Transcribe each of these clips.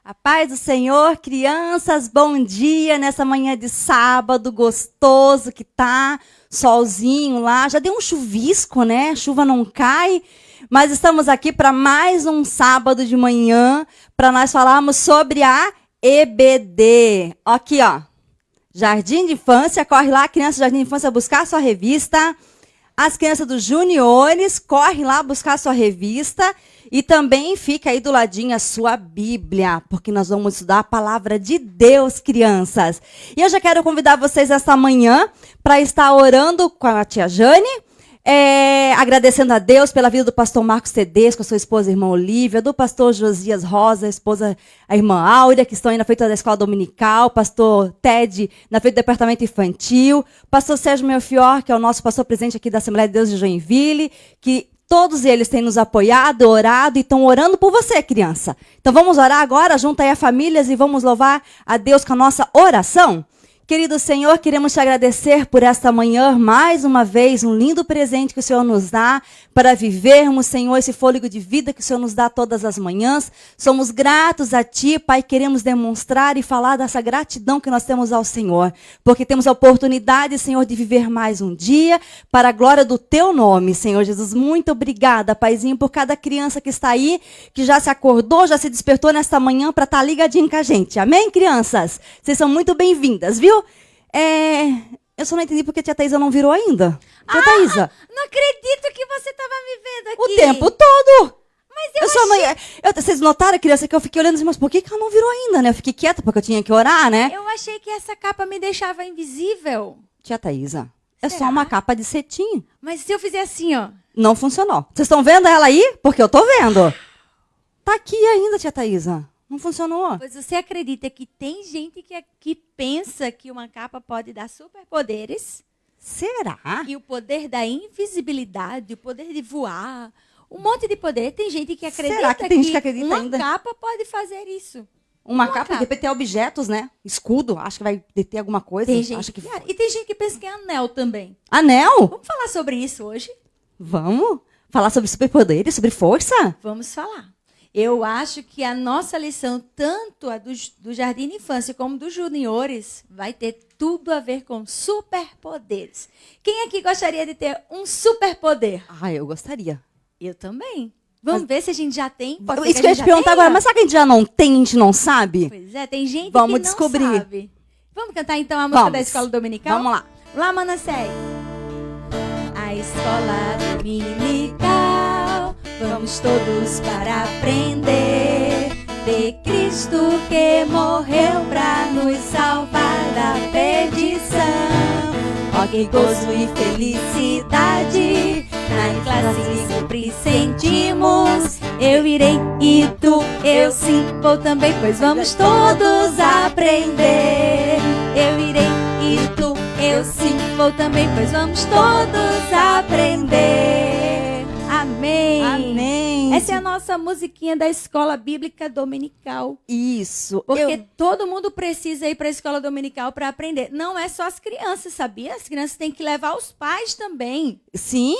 A paz do Senhor, crianças, bom dia nessa manhã de sábado gostoso que tá, solzinho lá, já deu um chuvisco, né? A chuva não cai, mas estamos aqui para mais um sábado de manhã para nós falarmos sobre a EBD. Aqui, ó, Jardim de Infância, corre lá, criança do Jardim de Infância, buscar a sua revista. As crianças dos juniores, corre lá buscar a sua revista. E também fica aí do ladinho a sua Bíblia, porque nós vamos estudar a palavra de Deus, crianças. E eu já quero convidar vocês esta manhã para estar orando com a tia Jane, agradecendo a Deus pela vida do pastor Marcos Tedesco, a sua esposa, a irmã Olívia, do pastor Josias Rosa, a esposa, a irmã Áurea, que estão aí na frente da escola dominical, pastor Ted, na frente do departamento infantil, pastor Sérgio Melfior, que é o nosso pastor presidente aqui da Assembleia de Deus de Joinville, que todos eles têm nos apoiado, orado e estão orando por você, criança. Então vamos orar agora, junto aí a famílias e vamos louvar a Deus com a nossa oração? Querido Senhor, queremos te agradecer por esta manhã, mais uma vez, um lindo presente que o Senhor nos dá para vivermos, Senhor, esse fôlego de vida que o Senhor nos dá todas as manhãs. Somos gratos a Ti, Pai, queremos demonstrar e falar dessa gratidão que nós temos ao Senhor, porque temos a oportunidade, Senhor, de viver mais um dia para a glória do Teu nome, Senhor Jesus. Muito obrigada, Paizinho, por cada criança que está aí, que já se acordou, já se despertou nesta manhã para estar ligadinho com a gente. Amém, crianças? Vocês são muito bem-vindas, viu? Eu só não entendi porque a tia Thaisa não virou ainda. Tia Thaisa. Não acredito que você estava me vendo aqui. O tempo todo. Mas vocês notaram, criança, que eu fiquei olhando assim, mas por que ela não virou ainda, né? Eu fiquei quieta porque eu tinha que orar, né? Eu achei que essa capa me deixava invisível. Tia Thaisa, é Será? só uma capa de cetim. Mas se eu fizer assim, ó. Não funcionou. Vocês estão vendo ela aí? Porque eu tô vendo. Tá aqui ainda, tia Thaisa. Não funcionou. Pois você acredita que tem gente que pensa que uma capa pode dar superpoderes? Será? E o poder da invisibilidade, o poder de voar, um monte de poder. Tem gente que acredita Será que tem gente que acredita uma ainda? capa pode fazer isso. Uma capa, de repente tem objetos, né? Escudo, acho que vai deter alguma coisa. Tem gente Acho que... E tem gente que pensa que é anel também. Anel? Vamos falar sobre isso hoje? Vamos? Falar sobre superpoderes, sobre força? Vamos falar. Eu acho que a nossa lição, tanto a do Jardim de Infância como dos juniores, vai ter tudo a ver com superpoderes. Quem aqui gostaria de ter um superpoder? Ah, eu gostaria. Eu também. Vamos ver se a gente já tem. Isso que eu ia te perguntar agora, mas será que a gente já não tem, a gente não sabe? Pois é, tem gente Vamos que descobrir. não sabe. Vamos cantar então a música da Escola Dominical? Vamos lá. Lá, Manassés. A Escola Dominical, vamos todos para aprender de Cristo que morreu para nos salvar da perdição. Ó, que gozo e felicidade na classe sempre sentimos. Eu irei e tu, eu sim vou também, pois vamos todos aprender. Eu irei e tu, eu sim vou também, pois vamos todos aprender. Amém. Amém. Essa é a nossa musiquinha da Escola Bíblica Dominical. Isso. Porque todo mundo precisa ir para a Escola Dominical para aprender. Não é só as crianças, sabia? As crianças têm que levar os pais também. Sim.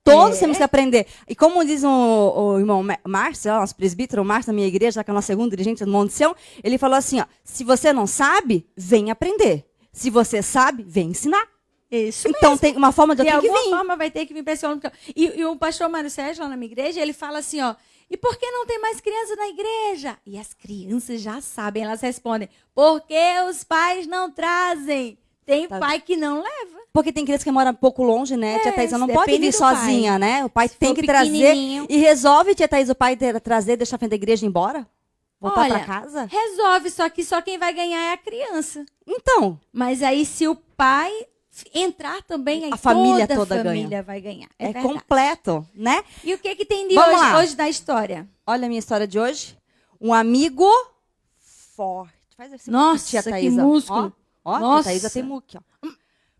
Todos temos que aprender. E como diz o irmão Márcio, nosso presbítero Márcio da minha igreja, que é o nosso segundo dirigente do Monte Sião, ele falou assim, ó, se você não sabe, vem aprender. Se você sabe, vem ensinar. Isso então mesmo. Tem uma forma de eu de ter que vir. alguma forma vai ter que vir para a escola. E o pastor Mário Sérgio, lá na minha igreja, ele fala assim, ó, e por que não tem mais crianças na igreja? E as crianças já sabem, elas respondem, porque os pais não trazem. Tem pai que não leva. Porque tem criança que mora um pouco longe, né? Tia Thaisa não pode vir do sozinha, pai. né? O pai Se tem for que trazer. pequenininho. E resolve, tia Thaisa, o pai trazer, deixar a frente da igreja e ir embora? Voltar Olha, pra casa? resolve, só que só quem vai ganhar é a criança. Então. Mas aí se o pai entrar também, aí A família toda toda a família ganha. vai ganhar. É verdade. completo, né? E o que tem de Vamos lá. hoje da história? Olha a minha história de hoje. Um amigo forte. Faz assim, Nossa, tia que Thaisa. músculo. Ó, Nossa. tia Thaisa tem muque, ó.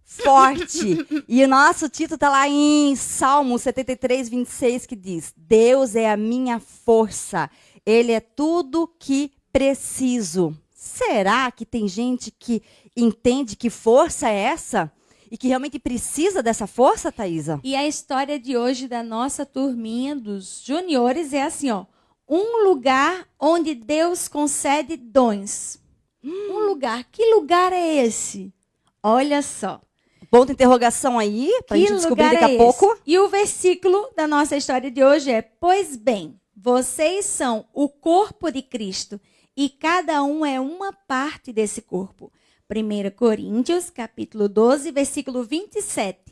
Forte. E o nosso título está lá em Salmo 73, 26, que diz: Deus é a minha força. Ele é tudo que preciso. Será que tem gente que entende que força é essa? E que realmente precisa dessa força, Thaisa? E a história de hoje da nossa turminha dos juniores é assim, ó. um lugar onde Deus concede dons. Um lugar. Que lugar é esse? Olha só. Ponto de interrogação aí, pra Que gente descobrir lugar daqui é a pouco. esse? E o versículo da nossa história de hoje é: pois bem, vocês são o corpo de Cristo e cada um é uma parte desse corpo. 1 Coríntios, capítulo 12, versículo 27.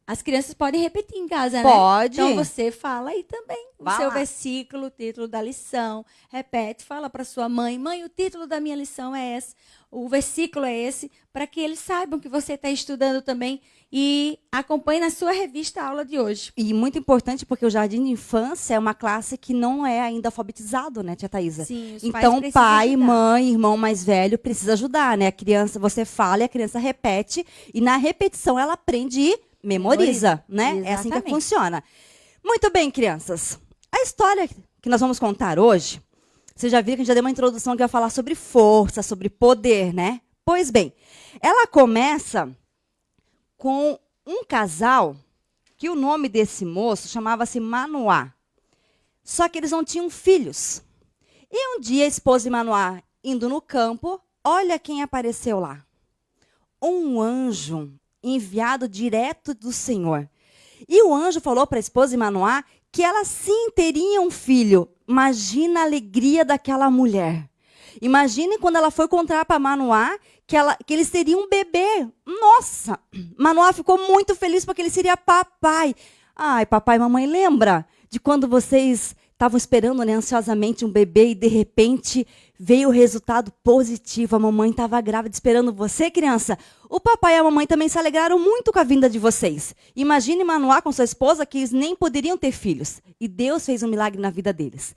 As crianças podem repetir em casa, né? Pode. Então você fala aí também o Vai seu lá. versículo, o título da lição. Repete, fala para sua mãe: mãe, o título da minha lição é esse, o versículo é esse, para que eles saibam que você está estudando também e acompanhe na sua revista a aula de hoje. E muito importante, porque o jardim de infância é uma classe que não é ainda alfabetizado, né, tia Thaisa? Sim, os pais Então, precisam pai, ajudar. mãe, irmão mais velho precisa ajudar, né? A criança, você fala e a criança repete, e na repetição ela aprende e memoriza, né? É assim que Exatamente. funciona. Muito bem, crianças. A história que nós vamos contar hoje, você já viu que a gente já deu uma introdução que vai falar sobre força, sobre poder, né? Pois bem, ela começa com um casal que o nome desse moço chamava-se Manoá. Só que eles não tinham filhos. E um dia a esposa de Manoá, indo no campo, olha quem apareceu lá. Um anjo enviado direto do Senhor. E o anjo falou para a esposa de Manoá que ela sim teria um filho. Imagina a alegria daquela mulher. Imagine quando ela foi contar para Manoá que eles teriam um bebê. Nossa! Manoá ficou muito feliz porque ele seria papai. Ai, papai e mamãe, lembra de quando vocês estavam esperando, né, ansiosamente um bebê e de repente veio o resultado positivo. A mamãe estava grávida esperando você, criança. O papai e a mamãe também se alegraram muito com a vinda de vocês. Imagine Manoá com sua esposa que eles nem poderiam ter filhos. E Deus fez um milagre na vida deles.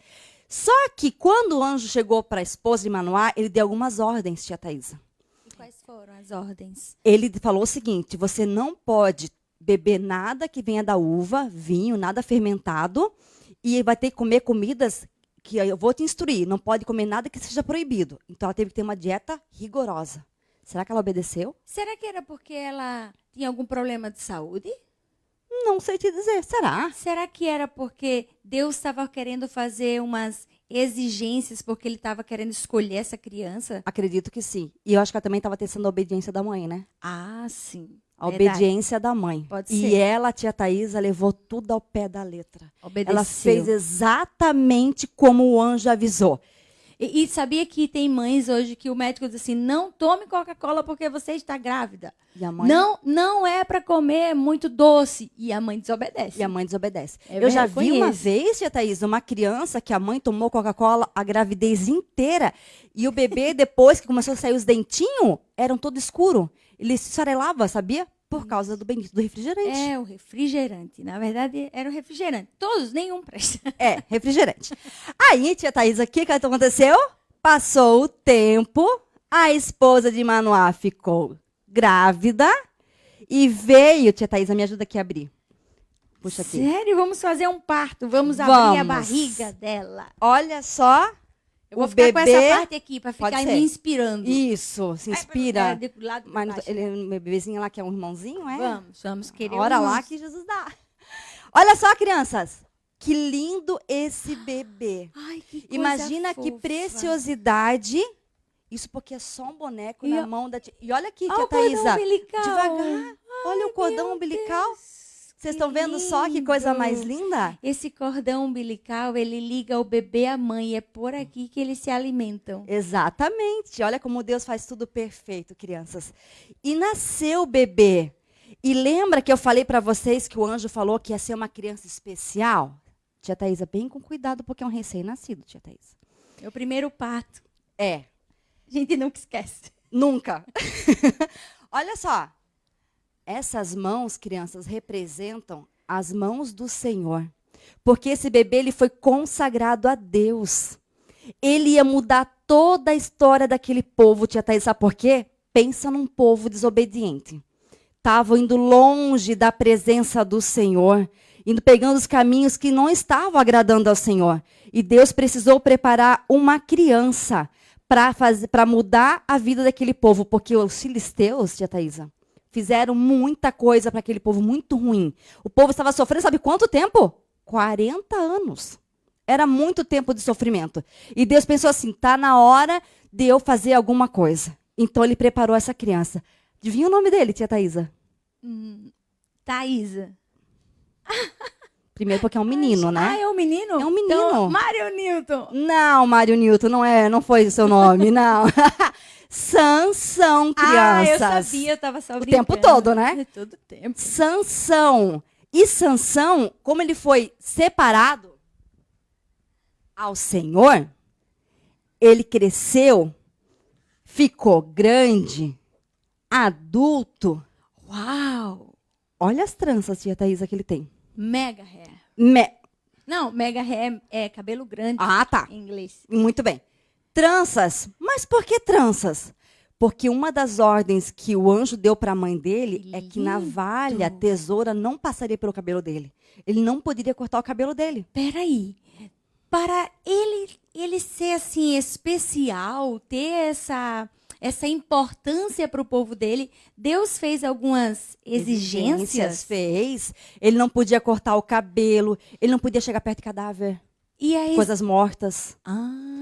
Só que quando o anjo chegou para a esposa de Manoá, ele deu algumas ordens, tia Thaisa. E quais foram as ordens? Ele falou o seguinte: você não pode beber nada que venha da uva, vinho, nada fermentado, e vai ter que comer comidas que eu vou te instruir. Não pode comer nada que seja proibido. Então ela teve que ter uma dieta rigorosa. Será que ela obedeceu? Será que era porque ela tinha algum problema de saúde? Não sei te dizer. Será? Será que era porque Deus estava querendo fazer umas exigências, porque ele estava querendo escolher essa criança? Acredito que sim. E eu acho que ela também estava testando a obediência da mãe, né? Ah, sim. A Verdade. obediência da mãe. Pode E ser. ela, tia Thaisa, levou tudo ao pé da letra. Obedeceu. Ela fez exatamente como o anjo avisou. E sabia que tem mães hoje que o médico diz assim: não tome Coca-Cola porque você está grávida. E a mãe, Não é para comer muito doce. E a mãe desobedece. e a mãe desobedece. É Eu já verdade, vi uma conheço. vez, tia Thaisa, uma criança que a mãe tomou Coca-Cola a gravidez inteira. E o bebê, depois que começou a sair os dentinhos, eram todo escuro. Ele se esfarelava, sabia? Por causa do bendito do refrigerante. É o refrigerante. Na verdade, era o refrigerante. Todos, nenhum presta. É, refrigerante. Aí, tia Thaisa, o que aconteceu? Passou o tempo, a esposa de Manoá ficou grávida e veio... Tia Thaisa, me ajuda aqui a abrir. Puxa aqui. Sério? Vamos fazer um parto. Vamos abrir a Vamos. barriga dela. Olha só, Eu vou o ficar bebê... com essa parte aqui para Pode ficar ser. me inspirando. Isso, se inspira. É, de lado Mas pra baixo. ele, meu bebezinho lá, que é um irmãozinho, é? Vamos querer Ora um lá irmão. que Jesus dá. Olha só, crianças. Que lindo esse bebê. Ai, que coisa Imagina que fofa. preciosidade. Isso porque é só um boneco E na ó- mão da tia. E olha aqui, Olha tia o cordão Thaisa. umbilical. Devagar. Olha o cordão Meu umbilical. Deus, Vocês que estão vendo só que coisa lindo. mais linda? Esse cordão umbilical, ele liga o bebê à mãe. É por aqui que eles se alimentam. Exatamente. Olha como Deus faz tudo perfeito, crianças. E nasceu o bebê. E lembra que eu falei para vocês que o anjo falou que ia ser uma criança especial? Tia Thaisa, bem com cuidado, porque é um recém-nascido, tia Thaisa. É o primeiro parto. É, A gente nunca esquece. nunca. Olha só. Essas mãos, crianças, representam as mãos do Senhor. Porque esse bebê ele foi consagrado a Deus. Ele ia mudar toda a história daquele povo, tia Thaís. Sabe por quê? Pensa num povo desobediente. Estavam indo longe da presença do Senhor, indo pegando os caminhos que não estavam agradando ao Senhor. E Deus precisou preparar uma criança para mudar a vida daquele povo, porque os filisteus, tia Thaisa, fizeram muita coisa para aquele povo muito ruim. O povo estava sofrendo, sabe quanto tempo? 40 anos. Era muito tempo de sofrimento. E Deus pensou assim, tá na hora de eu fazer alguma coisa. Então ele preparou essa criança. Adivinha o nome dele, tia Thaisa? Thaisa. Primeiro porque é um menino, né? Ah, é um menino? É um menino. Então, Mário Newton. Não, Mário Newton, não foi o seu nome, não. Sansão, crianças. Ah, eu sabia, eu tava só O brincando. tempo todo, né? É todo tempo. Sansão. E Sansão, como ele foi separado ao Senhor, ele cresceu, ficou grande, adulto. Uau! Olha as tranças, tia Thaisa, que ele tem. Mega hair. Não, mega hair é cabelo grande Ah, tá. em inglês. Muito bem. Tranças. Mas por que tranças? Porque uma das ordens que o anjo deu para a mãe dele é que navalha, tesoura não passaria pelo cabelo dele. Ele não poderia cortar o cabelo dele. Peraí. Para ele ser assim especial, ter essa importância para o povo dele, Deus fez algumas exigências. Fez. Ele não podia cortar o cabelo, ele não podia chegar perto de cadáver, E aí, coisas mortas.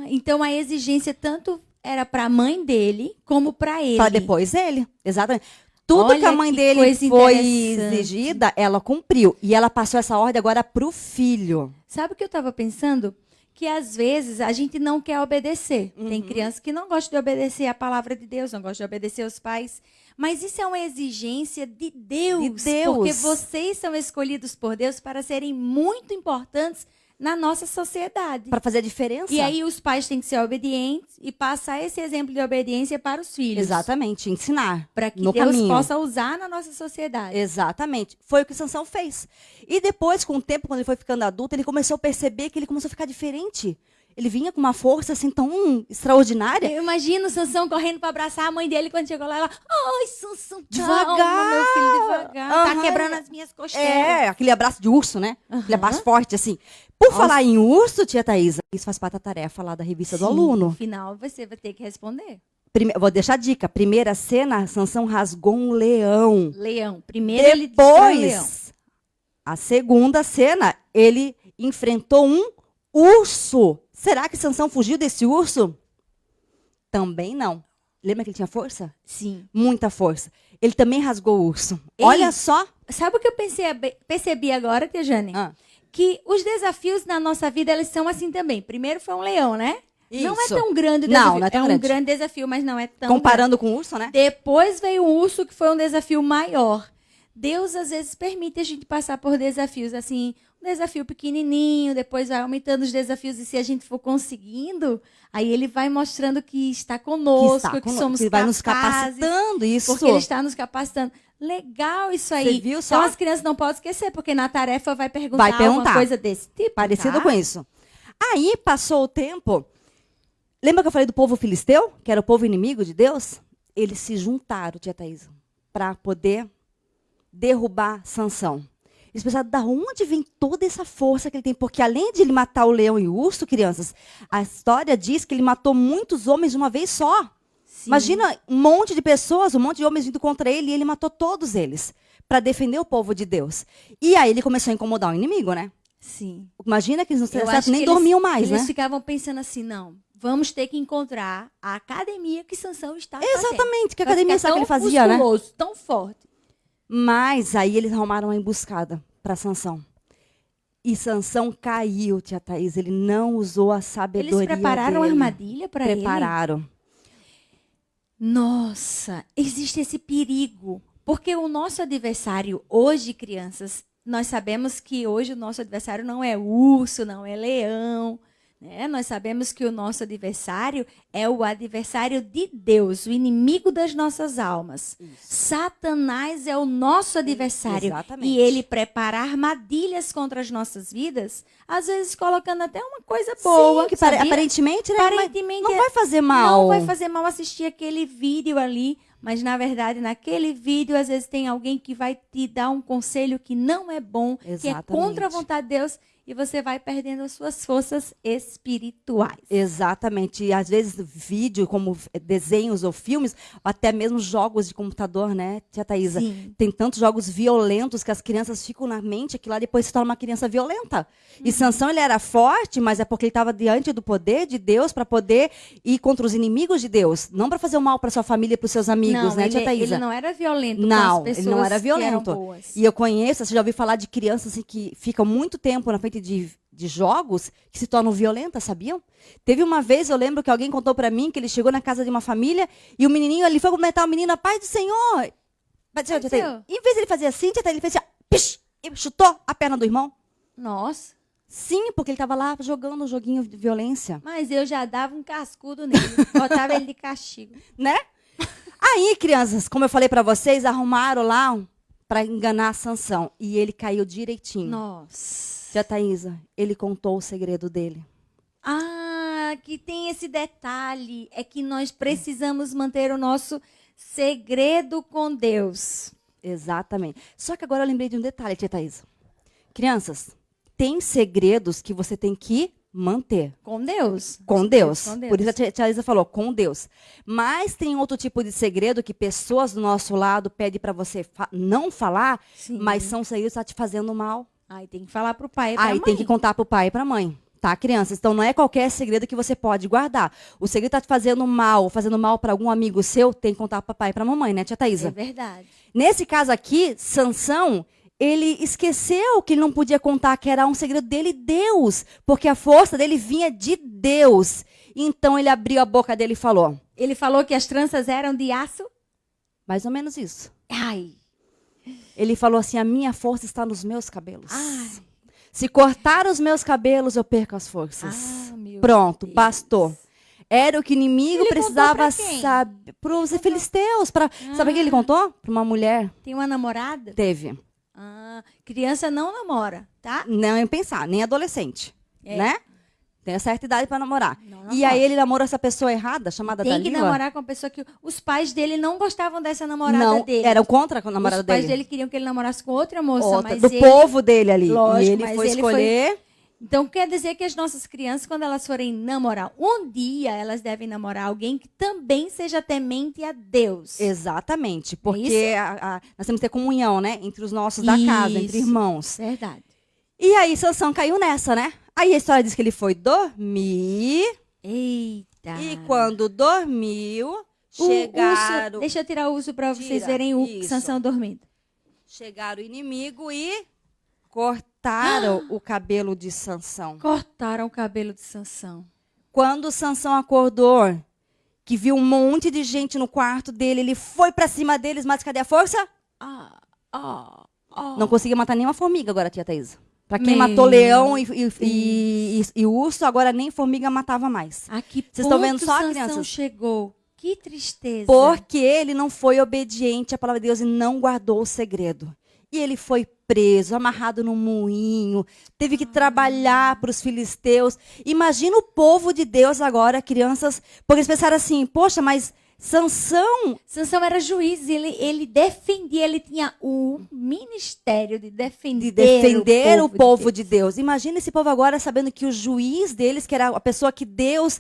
então a exigência tanto era para a mãe dele como para ele. Para depois ele, exatamente. Tudo Olha que a mãe que dele coisa foi interessante. exigida, ela cumpriu. E ela passou essa ordem agora para o filho. Sabe o que eu estava pensando? Que às vezes a gente não quer obedecer. Tem crianças que não gostam de obedecer a palavra de Deus, não gostam de obedecer aos pais. Mas isso é uma exigência de Deus. De Deus. Porque vocês são escolhidos por Deus para serem muito importantes na nossa sociedade. Para fazer a diferença. E aí os pais têm que ser obedientes e passar esse exemplo de obediência para os filhos. Exatamente, ensinar. Para que no Deus caminho. possa usar na nossa sociedade. Exatamente. Foi o que Sansão fez. E depois, com o tempo, quando ele foi ficando adulto, ele começou a perceber que ele começou a ficar diferente. Ele vinha com uma força assim tão extraordinária. Eu imagino o Sansão correndo para abraçar a mãe dele quando chegou lá. Ela, ai, Sansão, Devagar. calma, meu filho, devagar. Aham. Tá quebrando as minhas costelas. É, aquele abraço de urso, né? Aquele abraço forte, assim. Por falar em urso, tia Thaisa, isso faz parte da tarefa lá da revista do Sim, aluno. No final, você vai ter que responder. Vou deixar a dica. Primeira cena, Sansão rasgou um leão. Leão. Primeiro ele destrói o leão. Depois, a segunda cena, ele enfrentou um urso. Será que Sansão fugiu desse urso? Também não. Lembra que ele tinha força? Sim. Muita força. Ele também rasgou o urso. Ei, Olha só. Sabe o que eu percebi agora, Tia Jane? Que os desafios na nossa vida, eles são assim também. Primeiro foi um leão, né? Não é Isso. tão grande o Não, desafio. não é tão um grande. grande desafio, mas não é tão Comparando com o urso, né? Depois veio o urso, que foi um desafio maior. Deus, às vezes, permite a gente passar por desafios, assim, um desafio pequenininho, depois vai aumentando os desafios, e se a gente for conseguindo, aí ele vai mostrando que está conosco, que somos que vai capazes, nos capacitando, isso. porque ele está nos capacitando. Legal isso aí. Você viu só? Então, as crianças não podem esquecer, porque na tarefa vai perguntar alguma coisa desse tipo. Parecido tá? com isso. Aí, passou o tempo. Lembra que eu falei do povo filisteu? Que era o povo inimigo de Deus? Eles se juntaram, tia Thaisa, para poder derrubar Sansão. Eles pensaram, da onde vem toda essa força que ele tem? Porque além de ele matar o leão e o urso, crianças, a história diz que ele matou muitos homens de uma vez só. Sim. Imagina um monte de pessoas, um monte de homens vindo contra ele, e ele matou todos eles para defender o povo de Deus. E aí ele começou a incomodar o inimigo, né? Sim. Imagina que eles Eu não acho nem que dormiam mais, eles né? ficavam pensando assim, não, vamos ter que encontrar a academia que Sansão está fazendo. Exatamente, que Pra academia ficar sabe que ele tão fazia, né? musculoso, tão forte. Mas aí eles arrumaram uma emboscada para Sansão. E Sansão caiu, tia Thaís. Ele não usou a sabedoria Eles prepararam dele. armadilha para ele? Prepararam. Nossa, existe esse perigo. Porque o nosso adversário hoje, crianças, nós sabemos que hoje o nosso adversário não é urso, não é leão. Né? Nós sabemos que o nosso adversário é o adversário de Deus, o inimigo das nossas almas. Isso. Satanás é o nosso adversário. Exatamente. E ele prepara armadilhas contra as nossas vidas, às vezes colocando até uma coisa boa. Sim, que sabia? aparentemente, né? Aparentemente não vai fazer mal. Não vai fazer mal assistir aquele vídeo ali, mas na verdade naquele vídeo às vezes tem alguém que vai te dar um conselho que não é bom, que é Exatamente. contra a vontade de Deus, e você vai perdendo as suas forças espirituais. Exatamente. E às vezes vídeo, como desenhos ou filmes, ou até mesmo jogos de computador, né, tia Thaisa? Sim. Tem tantos jogos violentos que as crianças ficam na mente que lá depois se torna uma criança violenta. E Sansão, ele era forte, mas é porque ele estava diante do poder de Deus para poder ir contra os inimigos de Deus. Não para fazer o mal para sua família e para os seus amigos, Não, né, tia Thaisa? ele não era violento Não, com as pessoas ele não era que eram violento. boas. E eu conheço, você já ouviu falar de crianças assim, que ficam muito tempo na frente de jogos que se tornam violentas, sabiam? Teve uma vez, eu lembro que alguém contou para mim que ele chegou na casa de uma família e o menininho, ele foi cumprimentar o menino, a paz do Senhor. Mas, tia Thaisa, em vez de ele fazer assim, tia Thaisa, ele fez assim, pish, e chutou a perna do irmão. Nossa, Sim, porque ele estava lá jogando um joguinho de violência, mas eu já dava um cascudo nele, botava ele de castigo. né? Aí, crianças, como eu falei para vocês, arrumaram lá para enganar Sansão e ele caiu direitinho. Nossa. Tia Thaisa, ele contou o segredo dele. Ah, que tem esse detalhe, é que nós precisamos manter o nosso segredo com Deus. Exatamente. Só que agora eu lembrei de um detalhe, tia Thaisa. Crianças, tem segredos que você tem que manter. Com Deus. Com Deus. Com Deus. Por isso a tia Thaisa falou, com Deus. Mas tem outro tipo de segredo que pessoas do nosso lado pedem para você não falar, Sim. mas são segredos que estão te fazendo mal. Aí tem que falar pro pai e pra Aí mãe. tem que contar pro pai e pra mãe. Tá, crianças? Então não é qualquer segredo que você pode guardar. O segredo está te fazendo mal para algum amigo seu, tem que contar para papai e para mamãe, né, tia Thaisa? É verdade. Nesse caso aqui, Sansão, ele esqueceu que ele não podia contar que era um segredo dele, Deus, porque a força dele vinha de Deus. Então ele abriu a boca dele e falou, Ele falou que as tranças eram de aço? mais ou menos isso. Ai. Ele falou assim, a minha força está nos meus cabelos. Ai. Se cortar os meus cabelos, eu perco as forças. Ah, meu Pronto, Deus. bastou. Era o que o inimigo Ele precisava contou pra quem? saber. Para os filisteus. Sabe o que ele contou? Para uma mulher. Tem uma namorada? Teve. Ah, criança não namora, tá? Não em pensar, nem adolescente. É. Né? Tem certa idade para namorar. Não E namora. aí ele namorou essa pessoa errada, chamada Tem que Dalila. namorar com a pessoa que os pais dele não gostavam dessa namorada Não, dele. eram contra a namorada Os pais dele. dele queriam que ele namorasse com outra moça, Outra, mas do ele... povo dele ali. Lógico, e ele mas foi ele escolher. Então, quer dizer que as nossas crianças, quando elas forem namorar, um dia elas devem namorar alguém que também seja temente a Deus. Exatamente. Porque isso? nós temos que ter comunhão, né? Entre os nossos da casa, entre Isso. irmãos. Verdade. E aí Sansão caiu nessa, né? Aí a história diz que ele foi dormir. Eita. E quando dormiu, O chegaram. urso, deixa eu tirar o urso para vocês Tira, verem o isso. Sansão dormindo. Chegaram o inimigo e cortaram o cabelo de Sansão. Cortaram o cabelo de Sansão. Quando Sansão acordou, que viu um monte de gente no quarto dele, ele foi pra cima deles, mas cadê a força? Não conseguia matar nenhuma formiga agora, tia Thaisa. Pra quem Meu matou leão e urso, agora nem formiga matava mais. A que Vocês estão ponto vendo só, Sansão crianças? chegou? Que tristeza. Porque ele não foi obediente à palavra de Deus e não guardou o segredo. E ele foi preso, amarrado num moinho, teve que trabalhar para os filisteus. Imagina o povo de Deus agora, crianças, porque eles pensaram assim, poxa, mas Sansão, Sansão era juiz, ele defendia, ele tinha o ministério de defender, o povo de de Deus. Imagina esse povo agora sabendo que o juiz deles, que era a pessoa que Deus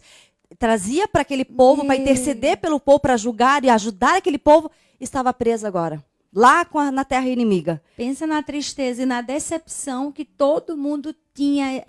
trazia para aquele povo, para interceder pelo povo, para julgar e ajudar aquele povo, estava preso agora. Lá na terra inimiga. Pensa na tristeza e na decepção que todo mundo tinha,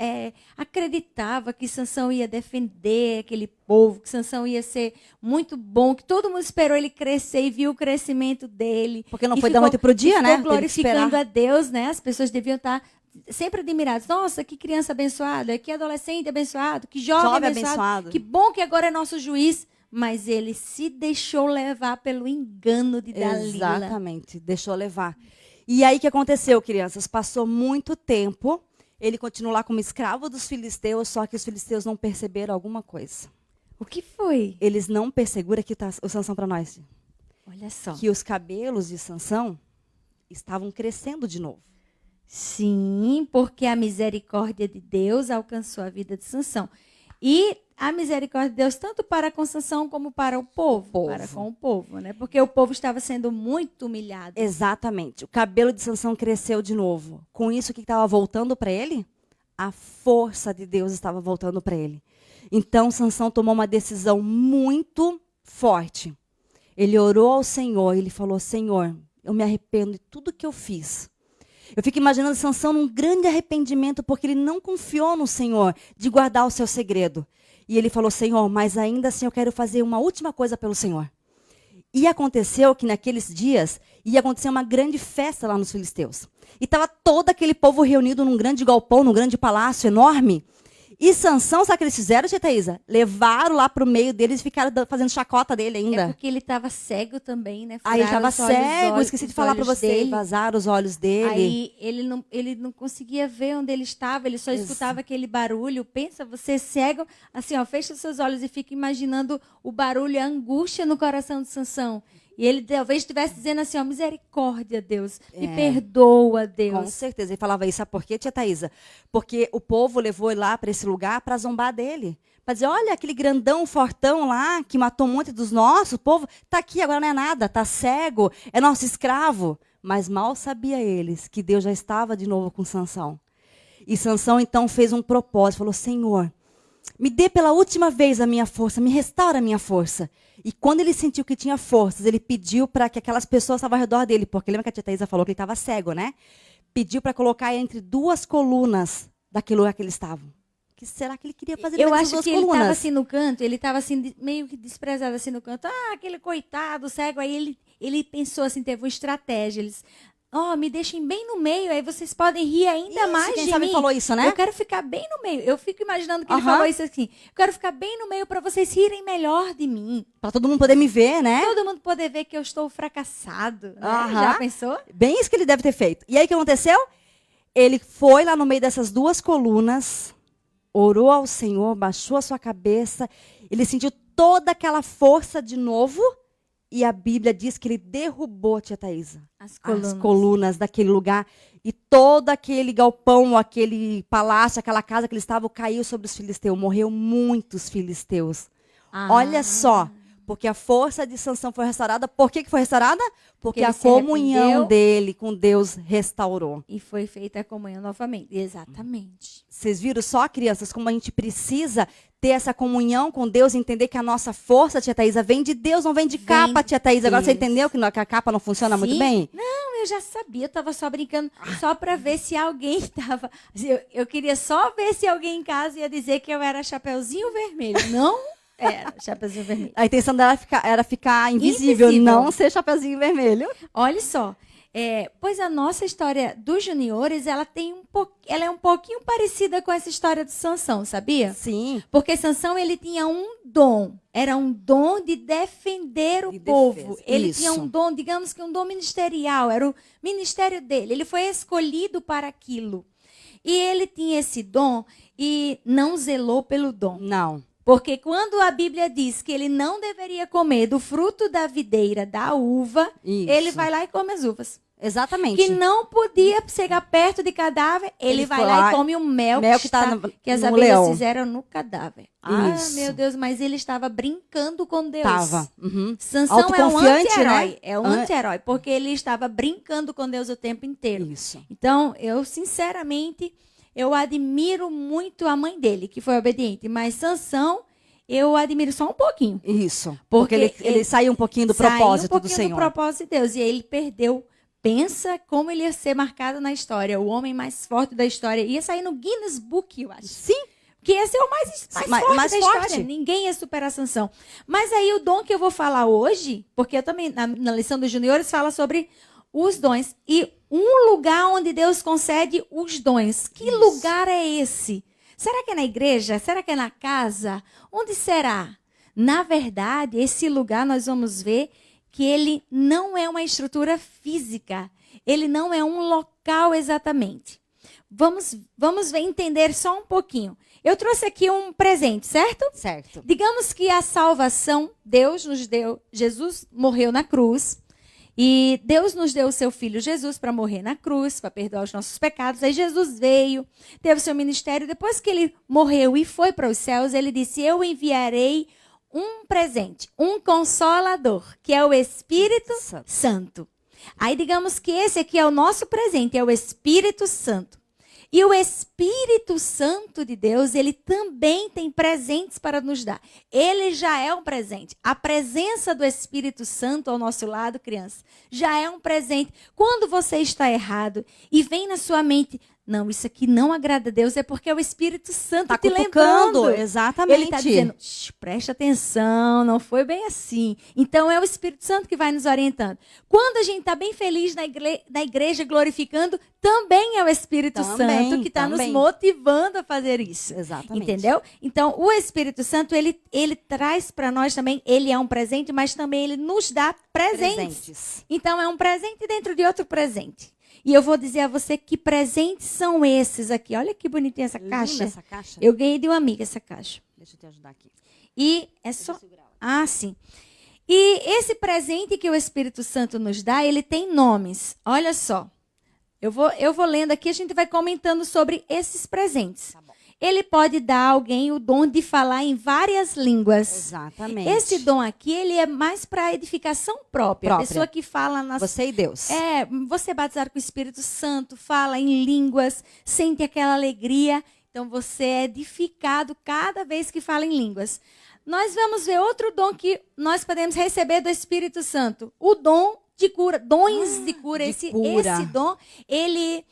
acreditava que Sansão ia defender aquele povo, que Sansão ia ser muito bom, que todo mundo esperou ele crescer e viu o crescimento dele. Porque não E foi da noite pro dia, né? Ficou Teve que esperar. glorificando a Deus, né? As pessoas deviam estar sempre admiradas. Nossa, que criança abençoada, que adolescente abençoado, que jovem abençoado. Que bom que agora é nosso juiz. Mas ele se deixou levar pelo engano de Dalila. Exatamente, deixou levar. E aí o que aconteceu, crianças? Passou muito tempo, ele continuou lá como escravo dos filisteus, só que os filisteus não perceberam alguma coisa. O que foi? Eles não perceberam, aqui está o Sansão para nós, Olha só. que os cabelos de Sansão estavam crescendo de novo. Sim, porque a misericórdia de Deus alcançou a vida de Sansão. E a misericórdia de Deus tanto para com Sansão como para o povo. Para com o povo, né? Porque o povo estava sendo muito humilhado. Exatamente. O cabelo de Sansão cresceu de novo. Com isso, o que estava voltando para ele? a força de Deus estava voltando para ele. Então, Sansão tomou uma decisão muito forte. Ele orou ao Senhor, ele falou, Senhor, eu me arrependo de tudo que eu fiz. Eu fico imaginando Sansão num grande arrependimento, porque ele não confiou no Senhor de guardar o seu segredo. E ele falou, Senhor, mas ainda assim eu quero fazer uma última coisa pelo Senhor. E aconteceu que naqueles dias ia acontecer uma grande festa lá nos filisteus. E estava todo aquele povo reunido num grande galpão, num grande palácio enorme. E Sansão, sabe o que eles fizeram, tia Thaisa? Levaram lá para o meio deles e ficaram fazendo chacota dele ainda. É porque ele estava cego também, né? Aí ele estava cego, olhos, esqueci de falar para você. dele. Vazaram os olhos dele. Aí ele não conseguia ver onde ele estava, ele só escutava aquele barulho. Pensa, você cego, assim, ó, fecha os seus olhos e fica imaginando o barulho, a angústia no coração de Sansão. E ele talvez estivesse dizendo assim, ó, misericórdia, Deus, me perdoa, Deus. Com certeza, ele falava isso. Sabe por quê, tia Thaisa? Porque o povo levou ele lá para esse lugar para zombar dele. Para dizer, olha, aquele grandão, fortão lá, que matou um monte dos nossos, o povo está aqui, agora não é nada, está cego, é nosso escravo. Mas mal sabia eles que Deus já estava de novo com Sansão. E Sansão, então, fez um propósito, falou, Senhor, me dê pela última vez a minha força, me restaura a minha força. E quando ele sentiu que tinha forças, ele pediu para que aquelas pessoas estavam ao redor dele, porque lembra que a tia Thaisa falou que ele estava cego, né? Pediu para colocar entre duas colunas daquele lugar que eles estavam. O que será que ele queria fazer Eu nessas acho duas que colunas? ele estava assim no canto, ele estava assim, meio que desprezado assim no canto. Ah, aquele coitado, cego. Aí ele pensou assim, teve uma estratégia. Eles, me deixem bem no meio, aí vocês podem rir ainda mais quem de sabe mim. falou isso, né? Eu quero ficar bem no meio. Eu fico imaginando que ele falou isso assim. Eu quero ficar bem no meio para vocês rirem melhor de mim. Para todo mundo poder me ver, né? Todo mundo poder ver que eu estou fracassado. Né? Aham. Já pensou? Bem isso que ele deve ter feito. E aí o que aconteceu? Ele foi lá no meio dessas duas colunas, orou ao Senhor, baixou a sua cabeça, ele sentiu toda aquela força de novo, e a Bíblia diz que ele derrubou, tia Thaisa, as colunas daquele lugar, e todo aquele galpão, aquele palácio, aquela casa que eles estavam, caiu sobre os filisteus, morreu muitos filisteus. Olha só, porque a força de Sansão foi restaurada. Por que foi restaurada? Porque a comunhão dele com Deus restaurou. E foi feita a comunhão novamente. Exatamente. Vocês viram só, crianças, como a gente precisa ter essa comunhão com Deus, entender que a nossa força, tia Thaisa, vem de Deus, não vem de capa, tia Thaisa. Agora você entendeu que a capa não funciona muito bem? Não, eu já sabia, eu estava só brincando, só para ver se alguém estava... Eu queria só ver se alguém em casa ia dizer que eu era Chapeuzinho Vermelho. Não era Chapeuzinho Vermelho. A intenção dela era ficar invisível, não ser Chapeuzinho Vermelho. Olha só. Pois a nossa história dos juniores, ela é um pouquinho parecida com essa história de Sansão, sabia? Sim. Porque Sansão, ele tinha um dom. Era um dom de defender o povo. Ele tinha um dom, digamos que um dom ministerial. Era o ministério dele. Ele foi escolhido para aquilo. E ele tinha esse dom e não zelou pelo dom. Não. Porque quando a Bíblia diz que ele não deveria comer do fruto da videira, da uva, ele vai lá e come as uvas. Exatamente. Que não podia chegar perto de cadáver, ele vai lá e come o mel que as abelhas fizeram no cadáver. Meu Deus, mas ele estava brincando com Deus. Estava. Sansão é um anti-herói. Né? É um anti-herói, porque ele estava brincando com Deus o tempo inteiro. Isso. Então, eu sinceramente... Eu admiro muito a mãe dele, que foi obediente. Mas Sansão, eu admiro só um pouquinho. Isso. Porque ele saiu um pouquinho do propósito do Senhor. Saiu um pouquinho do propósito de Deus. E aí ele perdeu. Pensa como ele ia ser marcado na história. O homem mais forte da história. Ia sair no Guinness Book, eu acho. Sim. Que ia ser o mais forte da história. Ninguém ia superar Sansão. Mas aí o dom que eu vou falar hoje, porque eu também, na lição dos juniores, fala sobre os dons. E um lugar onde Deus concede os dons. Que lugar é esse? Será que é na igreja? Será que é na casa? Onde será? Na verdade, esse lugar nós vamos ver que ele não é uma estrutura física. Ele não é um local exatamente. Vamos entender só um pouquinho. Eu trouxe aqui um presente, certo? Certo. Digamos que a salvação, Deus nos deu, Jesus morreu na cruz. E Deus nos deu o seu filho Jesus para morrer na cruz, para perdoar os nossos pecados. Aí Jesus veio, teve seu ministério. Depois que ele morreu e foi para os céus, ele disse, eu enviarei um presente, um consolador, que é o Espírito Santo. Aí digamos que esse aqui é o nosso presente, é o Espírito Santo. E o Espírito Santo de Deus, ele também tem presentes para nos dar. Ele já é um presente. A presença do Espírito Santo ao nosso lado, criança, já é um presente. Quando você está errado e vem na sua mente, não, isso aqui não agrada a Deus, é porque é o Espírito Santo Tá te cutucando, lembrando. exatamente. Ele está dizendo, preste atenção, não foi bem assim. Então, é o Espírito Santo que vai nos orientando. Quando a gente está bem feliz na igreja glorificando, também é o Espírito Santo que está nos motivando a fazer isso. Exatamente. Entendeu? Então, o Espírito Santo, ele traz para nós também, ele é um presente, mas também ele nos dá presentes. Então, é um presente dentro de outro presente. E eu vou dizer a você que presentes são esses aqui. Olha que bonitinha essa caixa. Essa caixa. Eu ganhei de uma amiga essa caixa. Deixa eu te ajudar aqui. E é só... Ah, sim. E esse presente que o Espírito Santo nos dá, ele tem nomes. Olha só. Eu vou lendo aqui, a gente vai comentando sobre esses presentes. Tá bom. Ele pode dar a alguém o dom de falar em várias línguas. Exatamente. Esse dom aqui, ele é mais para edificação própria. A pessoa que fala na Você e Deus. Você é batizado com o Espírito Santo, fala em línguas, sente aquela alegria. Então, você é edificado cada vez que fala em línguas. Nós vamos ver outro dom que nós podemos receber do Espírito Santo. O dom de cura, dons de cura. Esse dom, ele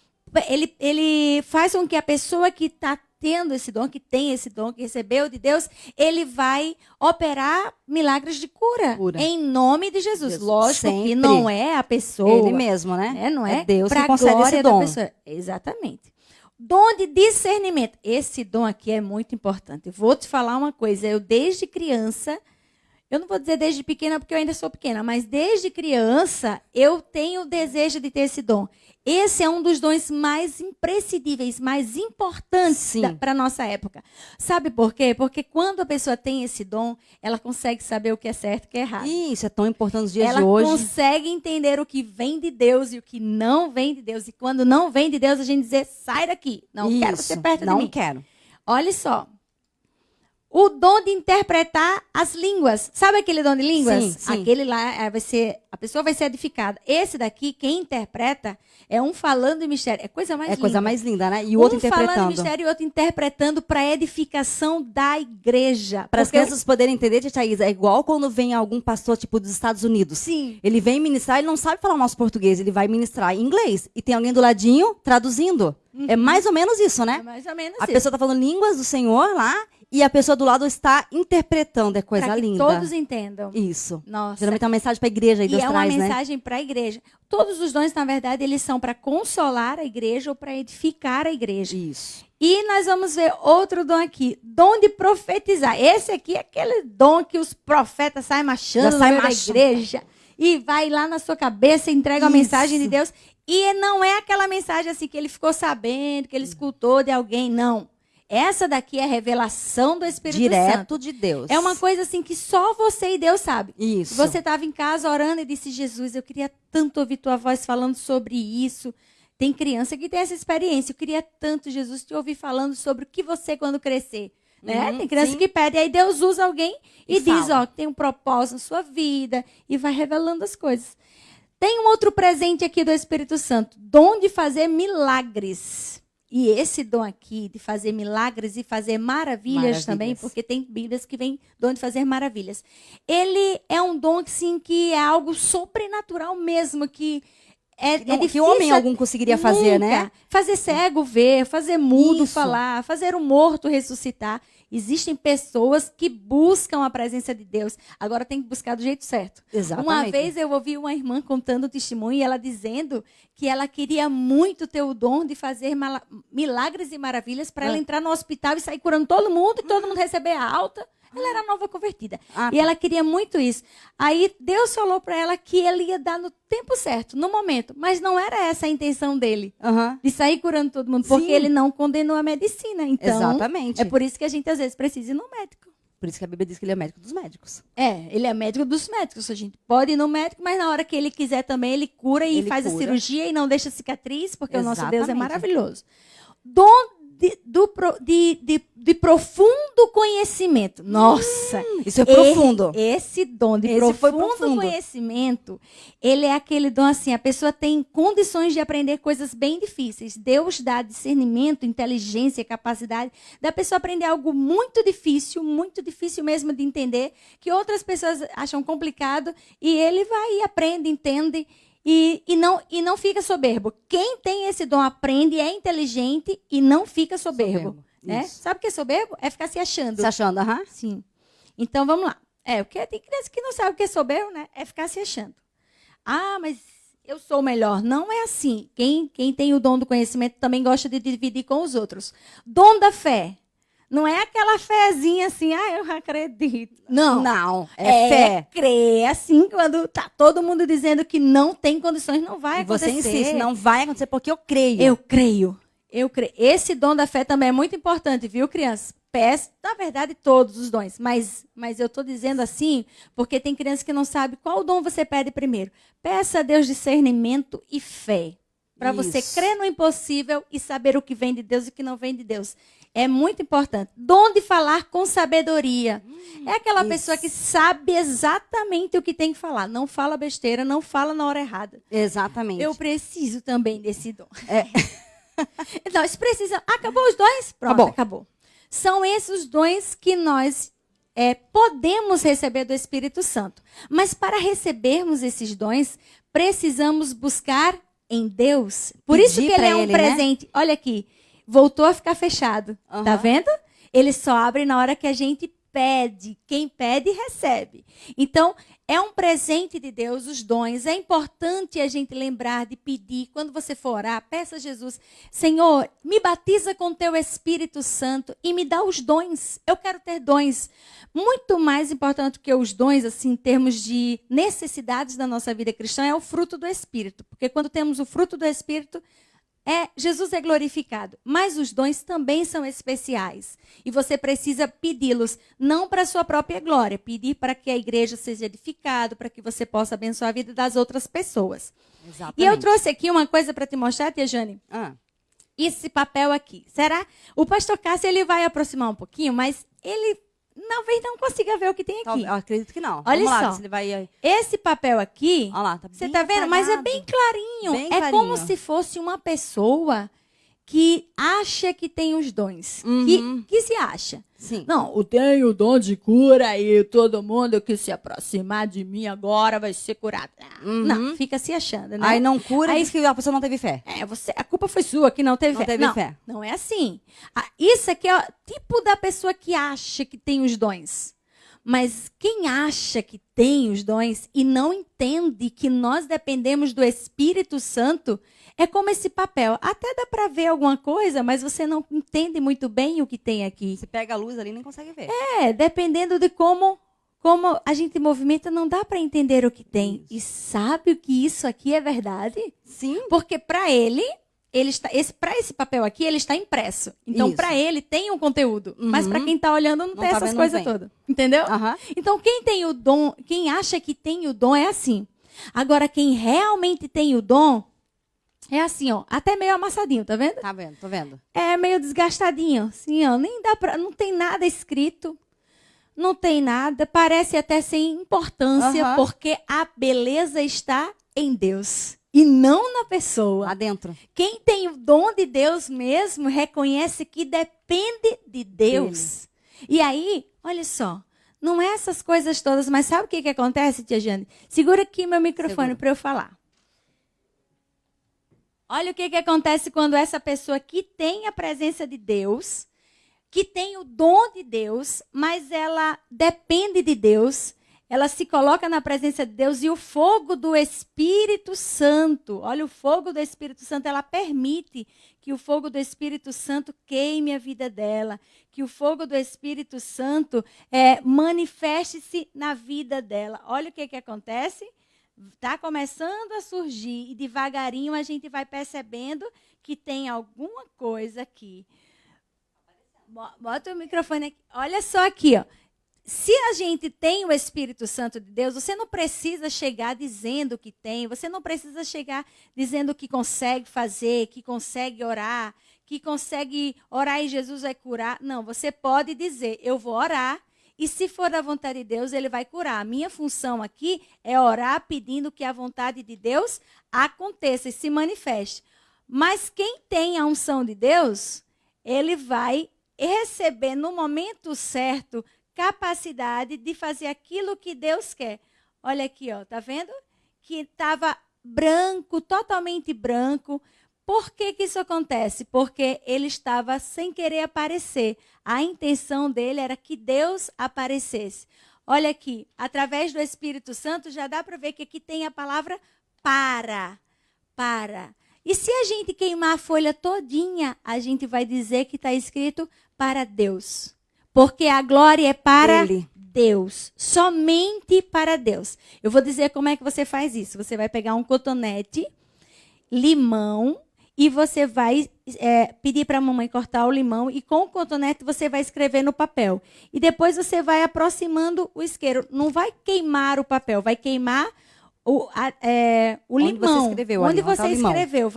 faz com que a pessoa que está tendo esse dom, que tem esse dom, que recebeu de Deus, ele vai operar milagres de cura. Em nome de Jesus. Lógico sempre. Que não é a pessoa. Ele mesmo, né? Não é? Deus pra que concede esse dom. Exatamente. Dom de discernimento. Esse dom aqui é muito importante. Eu vou te falar uma coisa. Eu, desde criança, eu não vou dizer desde pequena, porque eu ainda sou pequena, mas desde criança, eu tenho o desejo de ter esse dom. Esse é um dos dons mais imprescindíveis, mais importantes para a nossa época. Sabe por quê? Porque quando a pessoa tem esse dom, ela consegue saber o que é certo e o que é errado. Isso é tão importante nos dias ela de hoje. Ela consegue entender o que vem de Deus e o que não vem de Deus. E quando não vem de Deus, a gente dizer, sai daqui. Não quero você perto de mim. Não quero. Olha só. O dom de interpretar as línguas. Sabe aquele dom de línguas? Sim. Aquele lá, a pessoa vai ser edificada. Esse daqui, quem interpreta, é um falando em mistério. É coisa mais linda. É coisa mais linda, né? E o outro interpretando. Um falando em mistério e o outro interpretando para a edificação da igreja. Para as crianças poderem entender, Tia Thaís, é igual quando vem algum pastor, tipo, dos Estados Unidos. Sim. Ele vem ministrar, ele não sabe falar o nosso português, ele vai ministrar em inglês. E tem alguém do ladinho traduzindo. É mais ou menos isso, né? É mais ou menos a pessoa está falando línguas do Senhor lá, e a pessoa do lado está interpretando. É coisa linda. Todos entendam. Isso. Nossa. Geralmente é uma mensagem para a igreja. E é uma mensagem para a igreja. Todos os dons, na verdade, eles são para consolar a igreja ou para edificar a igreja. Isso. E nós vamos ver outro dom aqui. Dom de profetizar. Esse aqui é aquele dom que os profetas saem marchando na igreja. E vai lá na sua cabeça e entrega a mensagem de Deus. E não é aquela mensagem assim que ele ficou sabendo, que ele escutou de alguém. Não. Essa daqui é a revelação do Espírito Santo. Direto de Deus. É uma coisa assim que só você e Deus sabe. Isso. Você estava em casa orando e disse, Jesus, eu queria tanto ouvir tua voz falando sobre isso. Tem criança que tem essa experiência. Eu queria tanto, Jesus, te ouvir falando sobre o que você quando crescer. Né? Tem criança que pede, aí Deus usa alguém e diz, tem um propósito na sua vida e vai revelando as coisas. Tem um outro presente aqui do Espírito Santo, dom de fazer milagres. E esse dom aqui de fazer milagres e fazer maravilhas também, porque tem Bíblias que vem dom de fazer maravilhas. Ele é um dom assim, que é algo sobrenatural mesmo, que é difícil. Que homem algum conseguiria fazer, né? Fazer cego ver, fazer mudo falar, fazer um morto ressuscitar. Existem pessoas que buscam a presença de Deus. Agora tem que buscar do jeito certo. Exatamente. Uma vez eu ouvi uma irmã contando o testemunho e ela dizendo que ela queria muito ter o dom de fazer milagres e maravilhas para ela entrar no hospital e sair curando todo mundo e todo mundo receber a alta. Ela era nova convertida. E ela queria muito isso. Aí Deus falou para ela que ele ia dar no tempo certo, no momento. Mas não era essa a intenção dele. De sair curando todo mundo. Porque ele não condenou a medicina. Então, exatamente. É por isso que a gente às vezes precisa ir no médico. Por isso que a Bíblia diz que ele é médico dos médicos. Ele é médico dos médicos. A gente pode ir no médico, mas na hora que ele quiser também, ele cura e faz a cirurgia e não deixa cicatriz, porque o nosso Deus é maravilhoso. Dom de profundo conhecimento. Nossa! Isso é profundo. Esse dom de profundo conhecimento, ele é aquele dom assim, a pessoa tem condições de aprender coisas bem difíceis. Deus dá discernimento, inteligência, capacidade da pessoa aprender algo muito difícil mesmo de entender, que outras pessoas acham complicado, e ele vai e aprende, entende, e não fica soberbo. Quem tem esse dom aprende, é inteligente e não fica soberbo. Né? Sabe o que é soberbo? É ficar se achando. Se achando, aham. Sim. Então, vamos lá. Porque tem criança que não sabe o que é soberbo, né? É ficar se achando. Ah, mas eu sou o melhor. Não é assim. Quem tem o dom do conhecimento também gosta de dividir com os outros. Dom da fé. Não é aquela fezinha assim, eu acredito. Não, é fé. Crer, assim, quando tá todo mundo dizendo que não tem condições, não vai acontecer. Você insiste, não vai acontecer porque eu creio. Eu creio. Esse dom da fé também é muito importante, viu, crianças? Peço, na verdade, todos os dons, mas eu estou dizendo assim, porque tem criança que não sabe qual dom você pede primeiro. Peça a Deus discernimento e fé, para você crer no impossível e saber o que vem de Deus e o que não vem de Deus. É muito importante. Dom de falar com sabedoria. É aquela pessoa que sabe exatamente o que tem que falar. Não fala besteira, não fala na hora errada. Exatamente. Eu preciso também desse dom. Nós precisamos. Acabou os dons? Pronto, acabou. São esses os dons que nós podemos receber do Espírito Santo. Mas para recebermos esses dons, precisamos buscar em Deus. Por isso que ele é um presente. Né? Olha aqui. Voltou a ficar fechado. Tá vendo? Ele só abre na hora que a gente pede. Quem pede, recebe. Então, é um presente de Deus, os dons. É importante a gente lembrar de pedir. Quando você for orar, peça a Jesus: Senhor, me batiza com teu Espírito Santo e me dá os dons. Eu quero ter dons. Muito mais importante que os dons, assim, em termos de necessidades da nossa vida cristã, é o fruto do Espírito. Porque quando temos o fruto do Espírito, Jesus é glorificado, mas os dons também são especiais. E você precisa pedi-los, não para a sua própria glória, pedir para que a igreja seja edificada, para que você possa abençoar a vida das outras pessoas. Exatamente. E eu trouxe aqui uma coisa para te mostrar, tia Jane. Esse papel aqui. Será? O pastor Cássio, ele vai aproximar um pouquinho, mas ele talvez não consiga ver o que tem aqui. Eu acredito que não. Olha Vamos lá, só. ele vai... Esse papel aqui, olha lá, você tá vendo? Mas é bem clarinho. Bem clarinho. Como se fosse uma pessoa que acha que tem os dons. Que se acha. Sim. Não, eu tenho o dom de cura e todo mundo que se aproximar de mim agora vai ser curado. Não, fica se achando, né? Aí não cura, diz que a pessoa não teve fé. A culpa foi sua que não teve fé. Teve fé. Não é assim. Isso aqui é o tipo da pessoa que acha que tem os dons. Mas quem acha que tem os dons e não entende que nós dependemos do Espírito Santo, é como esse papel. Até dá para ver alguma coisa, mas você não entende muito bem o que tem aqui. Você pega a luz ali e nem consegue ver. Dependendo de como a gente movimenta, não dá para entender o que tem. Isso. E sabe o que isso aqui é verdade? Sim. Porque para ele para esse papel aqui, ele está impresso. Então, para ele, tem um conteúdo. Mas para quem está olhando, não tem essas coisas todas. Entendeu? Então, quem tem o dom, quem acha que tem o dom, é assim. Agora, quem realmente tem o dom, é assim, ó. Até meio amassadinho, tá vendo? Tá vendo, tô vendo. É meio desgastadinho, assim, ó. Nem dá pra, não tem nada escrito. Não tem nada. Parece até sem importância, porque a beleza está em Deus. E não na pessoa. Lá dentro. Quem tem o dom de Deus mesmo reconhece que depende de Deus. E aí, olha só, não é essas coisas todas, mas sabe o que acontece, tia Jane? Segura aqui meu microfone para eu falar. Olha o que acontece quando essa pessoa que tem a presença de Deus, que tem o dom de Deus, mas ela depende de Deus, ela se coloca na presença de Deus e o fogo do Espírito Santo, olha, o fogo do Espírito Santo, ela permite que o fogo do Espírito Santo queime a vida dela, que o fogo do Espírito Santo manifeste-se na vida dela. Olha o que acontece. Está começando a surgir e devagarinho a gente vai percebendo que tem alguma coisa aqui. Bota o microfone aqui. Olha só aqui, ó. Se a gente tem o Espírito Santo de Deus, você não precisa chegar dizendo que tem, você não precisa chegar dizendo que consegue fazer, que consegue orar, que consegue orar e Jesus vai curar. Não, você pode dizer, eu vou orar e se for da vontade de Deus, ele vai curar. A minha função aqui é orar pedindo que a vontade de Deus aconteça e se manifeste. Mas quem tem a unção de Deus, ele vai receber no momento certo capacidade de fazer aquilo que Deus quer. Olha aqui, ó, tá vendo? Que estava branco, totalmente branco. Por que que isso acontece? Porque ele estava sem querer aparecer. A intenção dele era que Deus aparecesse. Olha aqui, através do Espírito Santo já dá para ver que aqui tem a palavra para. E se a gente queimar a folha todinha, a gente vai dizer que está escrito para Deus. Porque a glória é para Deus, somente para Deus. Eu vou dizer como é que você faz isso. Você vai pegar um cotonete, limão, e você vai pedir para a mamãe cortar o limão e com o cotonete você vai escrever no papel. E depois você vai aproximando o isqueiro. Não vai queimar o papel, vai queimar o limão. Onde você escreveu.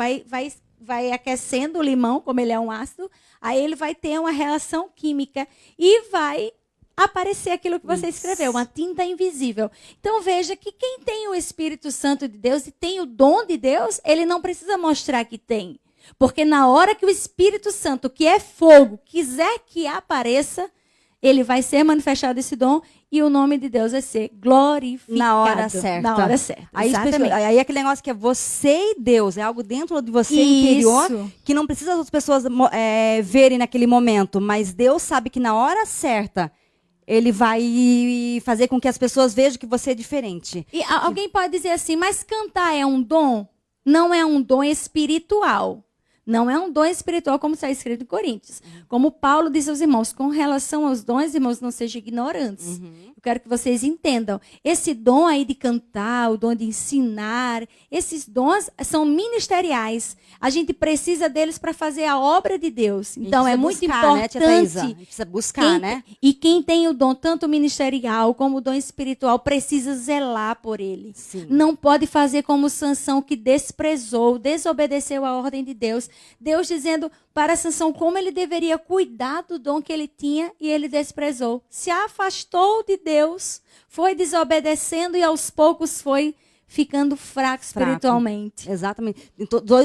Vai aquecendo o limão, como ele é um ácido, aí ele vai ter uma reação química e vai aparecer aquilo que você escreveu, uma tinta invisível. Então veja que quem tem o Espírito Santo de Deus e tem o dom de Deus, ele não precisa mostrar que tem. Porque na hora que o Espírito Santo, que é fogo, quiser que apareça, ele vai ser manifestado esse dom e o nome de Deus vai ser glorificado. Na hora certa. Na hora certa. Aí aquele negócio que é você e Deus, é algo dentro de você interior, que não precisa as outras pessoas verem naquele momento, mas Deus sabe que na hora certa ele vai fazer com que as pessoas vejam que você é diferente. E alguém pode dizer assim, mas cantar é um dom? Não é um dom espiritual. Não é um dom espiritual, como está escrito em Coríntios. Como Paulo diz aos irmãos, com relação aos dons, irmãos, não sejam ignorantes. Eu quero que vocês entendam. Esse dom aí de cantar, o dom de ensinar, esses dons são ministeriais. A gente precisa deles para fazer a obra de Deus. Então, é muito importante. Né, a gente precisa buscar, né? E quem tem o dom, tanto ministerial como o dom espiritual, precisa zelar por ele. Sim. Não pode fazer como Sansão, que desprezou, desobedeceu a ordem de Deus. Deus dizendo para Sansão como ele deveria cuidar do dom que ele tinha e ele desprezou. Se afastou de Deus, foi desobedecendo e aos poucos foi ficando fraco espiritualmente. Exatamente.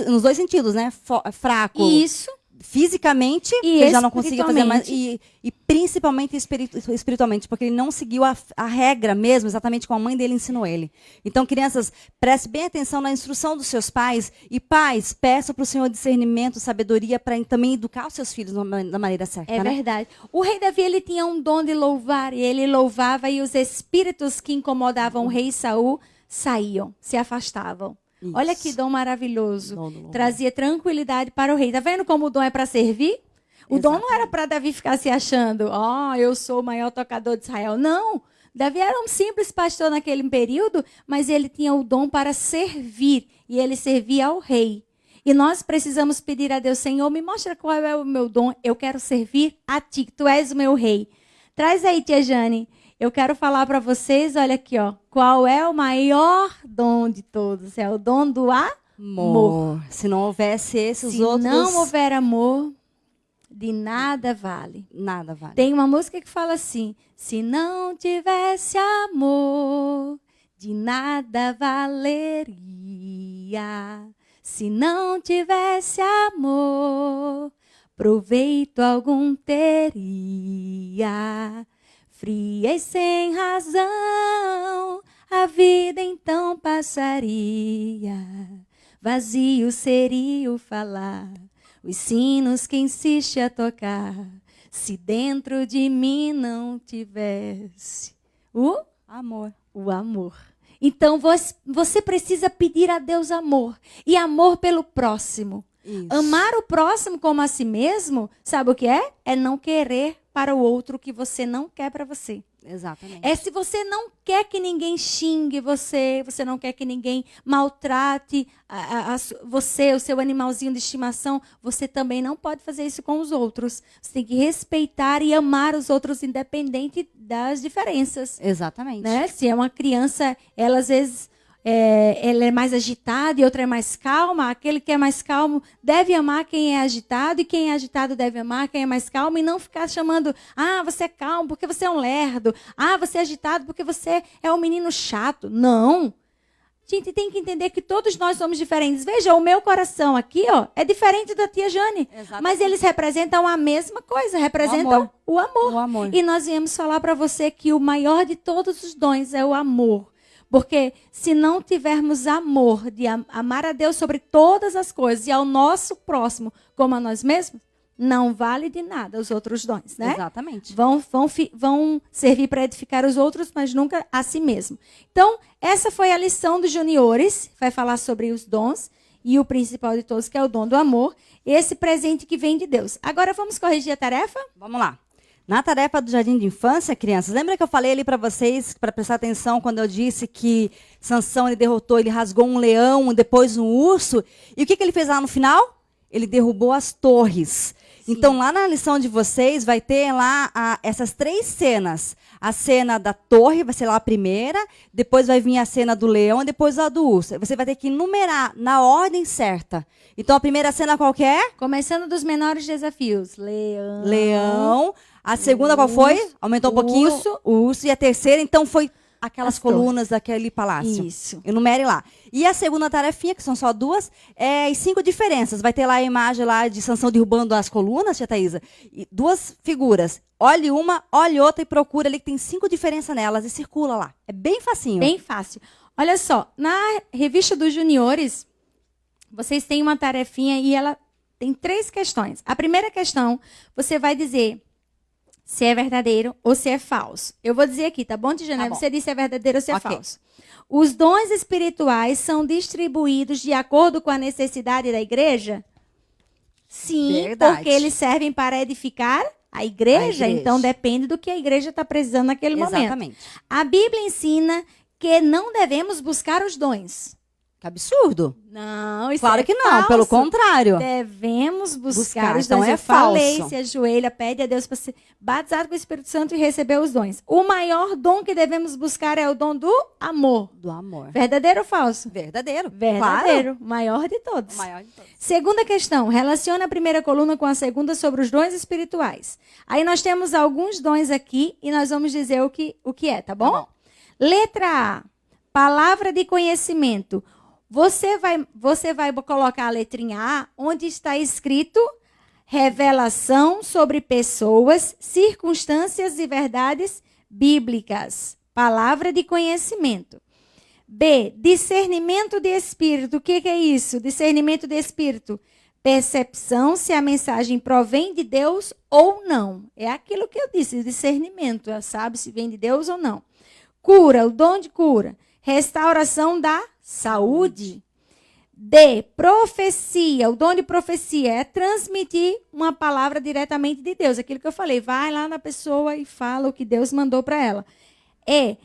Nos dois sentidos, né? Fraco. Isso. Fisicamente, ele já não conseguia fazer mais. E principalmente espiritualmente, porque ele não seguiu a regra mesmo, exatamente como a mãe dele ensinou ele. Então, crianças, preste bem atenção na instrução dos seus pais. E pais, peçam para o Senhor discernimento, sabedoria, para também educar os seus filhos da maneira certa. É verdade. O rei Davi, ele tinha um dom de louvar, e ele louvava, e os espíritos que incomodavam o rei Saul saíam, se afastavam. Isso. Olha que dom maravilhoso. Trazia tranquilidade para o rei. Tá vendo como o dom é para servir? O dom não era para Davi ficar se achando, eu sou o maior tocador de Israel. Não. Davi era um simples pastor naquele período, mas ele tinha o dom para servir. E ele servia ao rei. E nós precisamos pedir a Deus, Senhor, me mostra qual é o meu dom. Eu quero servir a ti, que tu és o meu rei. Traz aí, tia Jane. Eu quero falar para vocês, olha aqui, ó, qual é o maior dom de todos? É o dom do amor. Se não houvesse esses outros... Se não houver amor, de nada vale. Nada vale. Tem uma música que fala assim, se não tivesse amor, de nada valeria. Se não tivesse amor, proveito algum teria. Fria e sem razão, a vida então passaria. Vazio seria o falar, os sinos que insiste a tocar. Se dentro de mim não tivesse o amor. O amor. Então você precisa pedir a Deus amor. E amor pelo próximo. Isso. Amar o próximo como a si mesmo, sabe o que é? É não querer para o outro o que você não quer para você. Exatamente. É se você não quer que ninguém xingue você não quer que ninguém maltrate você, o seu animalzinho de estimação, você também não pode fazer isso com os outros. Você tem que respeitar e amar os outros independente das diferenças. Exatamente. Né? Se é uma criança, ela às vezes ele é mais agitado e outro é mais calma. Aquele que é mais calmo deve amar quem é agitado, e quem é agitado deve amar quem é mais calmo, e não ficar chamando, você é calmo porque você é um lerdo, você é agitado porque você é um menino chato. Não. A gente tem que entender que todos nós somos diferentes. Veja, o meu coração aqui, é diferente da tia Jane. Exatamente. Mas eles representam a mesma coisa, representam o amor. O amor. E nós viemos falar para você que o maior de todos os dons é o amor. Porque se não tivermos amor de amar a Deus sobre todas as coisas e ao nosso próximo como a nós mesmos, não vale de nada os outros dons, né? Exatamente. Vão servir para edificar os outros, mas nunca a si mesmo. Então, essa foi a lição dos juniores. Vai falar sobre os dons e o principal de todos, que é o dom do amor. Esse presente que vem de Deus. Agora, vamos corrigir a tarefa? Vamos lá. Na tarefa do jardim de infância, crianças, lembra que eu falei ali para vocês, para prestar atenção, quando eu disse que Sansão ele rasgou um leão, depois um urso, e o que ele fez lá no final? Ele derrubou as torres. Sim. Então, lá na lição de vocês, vai ter lá essas 3 cenas. A cena da torre, vai ser lá a primeira, depois vai vir a cena do leão, e depois a do urso. Você vai ter que numerar na ordem certa. Então, a primeira cena qual que é? Começando dos menores desafios. Leão. A segunda qual foi? Aumentou um pouquinho. O urso. E a terceira, então, foi aquelas colunas daquele palácio. Isso. Enumere lá. E a segunda tarefinha, que são só 2, é as 5 diferenças. Vai ter lá a imagem lá de Sansão derrubando as colunas, tia Thaisa. 2 figuras. Olhe uma, olhe outra e procura ali que tem 5 diferenças nelas e circula lá. É bem facinho. Bem fácil. Olha só, na revista dos juniores, vocês têm uma tarefinha e ela tem 3 questões. A primeira questão, você vai dizer se é verdadeiro ou se é falso. Eu vou dizer aqui, tá bom, tia Jane? Você disse se é verdadeiro ou se é falso. Os dons espirituais são distribuídos de acordo com a necessidade da igreja? Sim, verdade. Porque eles servem para edificar a igreja. Então depende do que a igreja está precisando naquele momento. A Bíblia ensina que não devemos buscar os dons. Que absurdo. Não, isso claro que não, falso. Pelo contrário. Devemos buscar os então dons. É Eu falei, se ajoelha, pede a Deus para ser batizado com o Espírito Santo e receber os dons. O maior dom que devemos buscar é o dom do amor. Do amor. Verdadeiro ou falso? Verdadeiro. Verdadeiro. Claro. Maior de todos. O maior de todos. Segunda questão. Relaciona a primeira coluna com a segunda sobre os dons espirituais. Aí nós temos alguns dons aqui e nós vamos dizer o que é, tá bom? Tá bom. Letra A. Palavra de conhecimento. Você vai colocar a letrinha A, onde está escrito revelação sobre pessoas, circunstâncias e verdades bíblicas. Palavra de conhecimento. B, discernimento de espírito. O que é isso? Discernimento de espírito. Percepção se a mensagem provém de Deus ou não. É aquilo que eu disse, discernimento. Sabe se vem de Deus ou não. Cura, o dom de cura. Restauração da saúde. D, profecia. O dom de profecia é transmitir uma palavra diretamente de Deus. Aquilo que eu falei, vai lá na pessoa e fala o que Deus mandou para ela. E,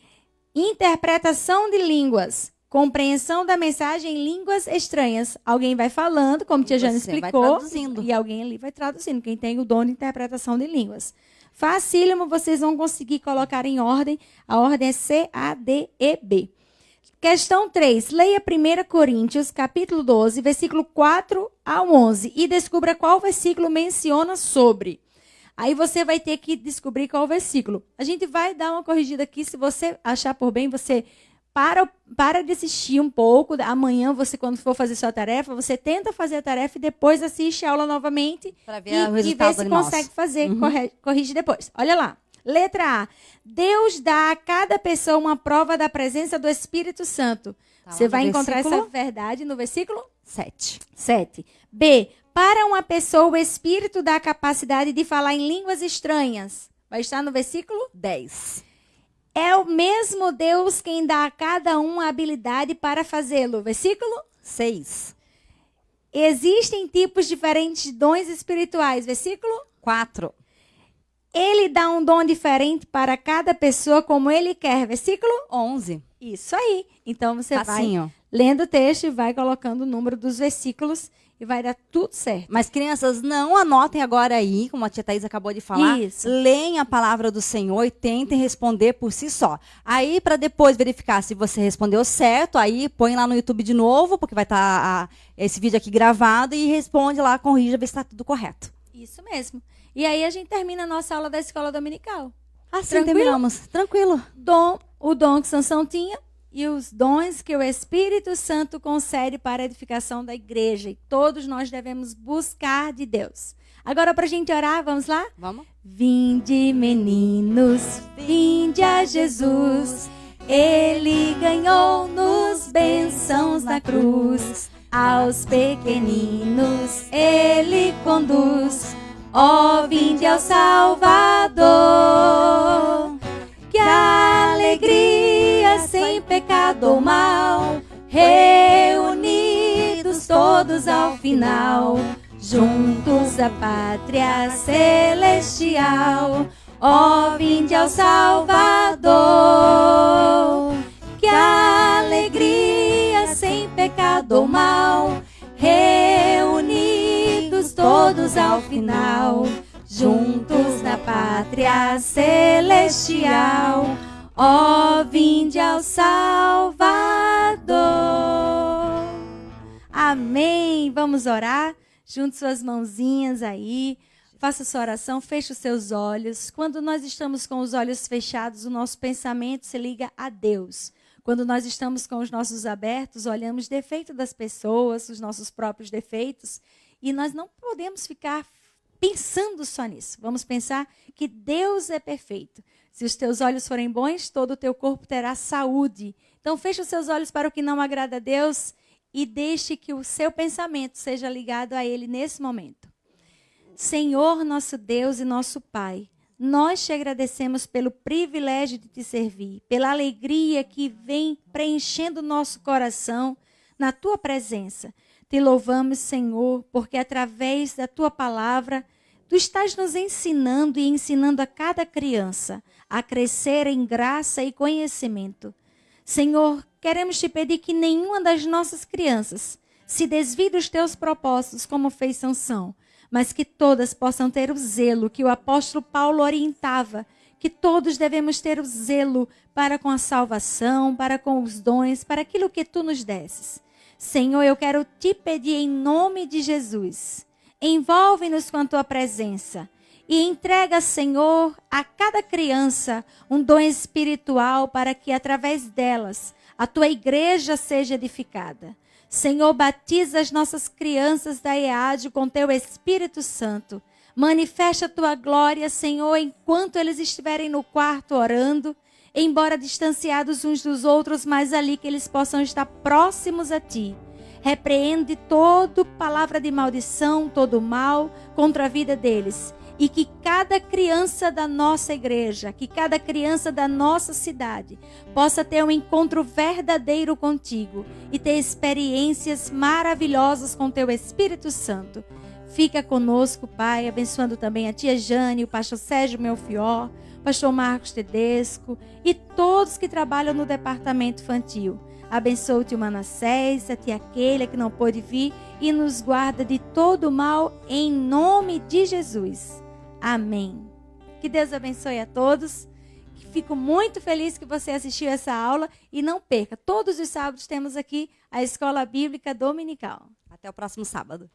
interpretação de línguas. Compreensão da mensagem em línguas estranhas. Alguém vai falando, como a tia Jane explicou, e alguém ali vai traduzindo. Quem tem o dom de interpretação de línguas. Facílimo, vocês vão conseguir colocar em ordem. A ordem é C, A, D, E, B. Questão 3. Leia 1 Coríntios, capítulo 12, versículo 4 ao 11. E descubra qual versículo menciona sobre. Aí você vai ter que descobrir qual versículo. A gente vai dar uma corrigida aqui. Se você achar por bem, você para de assistir um pouco. Amanhã, você, quando for fazer sua tarefa, você tenta fazer a tarefa e depois assiste a aula novamente. Para ver o resultado. E ver se consegue fazer. Corrige depois. Olha lá. Letra A. Deus dá a cada pessoa uma prova da presença do Espírito Santo. Você vai encontrar essa verdade no versículo 7. B. Para uma pessoa, o Espírito dá a capacidade de falar em línguas estranhas. Vai estar no versículo 10. É o mesmo Deus quem dá a cada um a habilidade para fazê-lo. Versículo 6. Existem tipos diferentes de dons espirituais. Versículo 4. Ele dá um dom diferente para cada pessoa como ele quer. Versículo 11. Isso aí. Então você Assim, ó. vai lendo o texto e vai colocando o número dos versículos e vai dar tudo certo. Mas crianças, não anotem agora aí, como a tia Thaís acabou de falar. Isso. Leem a palavra do Senhor e tentem responder por si só. Aí, para depois verificar se você respondeu certo, aí põe lá no YouTube de novo, porque vai estar esse vídeo aqui gravado, e responde lá, corrija, vê se está tudo correto. Isso mesmo. E aí a gente termina a nossa aula da escola dominical. Assim Tranquilo? terminamos. Tranquilo. O dom que Sansão tinha e os dons que o Espírito Santo concede para a edificação da igreja. E todos nós devemos buscar de Deus. Agora, para a gente orar, vamos lá? Vamos? Vinde, meninos, vinde a Jesus. Ele ganhou-nos bênçãos na cruz. Aos pequeninos ele conduz. Ó, vinde ao Salvador. Que alegria sem pecado ou mal, reunidos todos ao final, juntos à pátria celestial. Ó, vinde ao Salvador. Que alegria sem pecado ou mal, reunidos todos ao final, juntos na pátria celestial. Ó, vinde ao Salvador. Amém. Vamos orar? Junte suas mãozinhas aí. Faça sua oração, feche os seus olhos. Quando nós estamos com os olhos fechados, o nosso pensamento se liga a Deus. Quando nós estamos com os nossos abertos, olhamos defeitos das pessoas, os nossos próprios defeitos, e nós não podemos ficar pensando só nisso. Vamos pensar que Deus é perfeito. Se os teus olhos forem bons, todo o teu corpo terá saúde. Então, feche os seus olhos para o que não agrada a Deus e deixe que o seu pensamento seja ligado a Ele nesse momento. Senhor, nosso Deus e nosso Pai, nós te agradecemos pelo privilégio de te servir, pela alegria que vem preenchendo o nosso coração na tua presença. Te louvamos, Senhor, porque através da tua palavra, tu estás nos ensinando e ensinando a cada criança a crescer em graça e conhecimento. Senhor, queremos te pedir que nenhuma das nossas crianças se desvie dos teus propósitos, como fez Sansão, mas que todas possam ter o zelo que o apóstolo Paulo orientava, que todos devemos ter o zelo para com a salvação, para com os dons, para aquilo que tu nos desses. Senhor, eu quero te pedir em nome de Jesus, envolve-nos com a tua presença e entrega, Senhor, a cada criança um dom espiritual para que através delas a tua igreja seja edificada. Senhor, batiza as nossas crianças da EAD com teu Espírito Santo. Manifesta a tua glória, Senhor, enquanto eles estiverem no quarto orando, embora distanciados uns dos outros, mas ali que eles possam estar próximos a ti. Repreende toda palavra de maldição, todo mal contra a vida deles. E que cada criança da nossa igreja, que cada criança da nossa cidade possa ter um encontro verdadeiro contigo e ter experiências maravilhosas com teu Espírito Santo. Fica conosco, Pai, abençoando também a tia Jane, o pastor Sérgio Melfior, o pastor Marcos Tedesco e todos que trabalham no departamento infantil. Abençoa o tio Manassés, a tia Keila que não pôde vir e nos guarda de todo mal em nome de Jesus. Amém. Que Deus abençoe a todos. Fico muito feliz que você assistiu essa aula e não perca. Todos os sábados temos aqui a Escola Bíblica Dominical. Até o próximo sábado.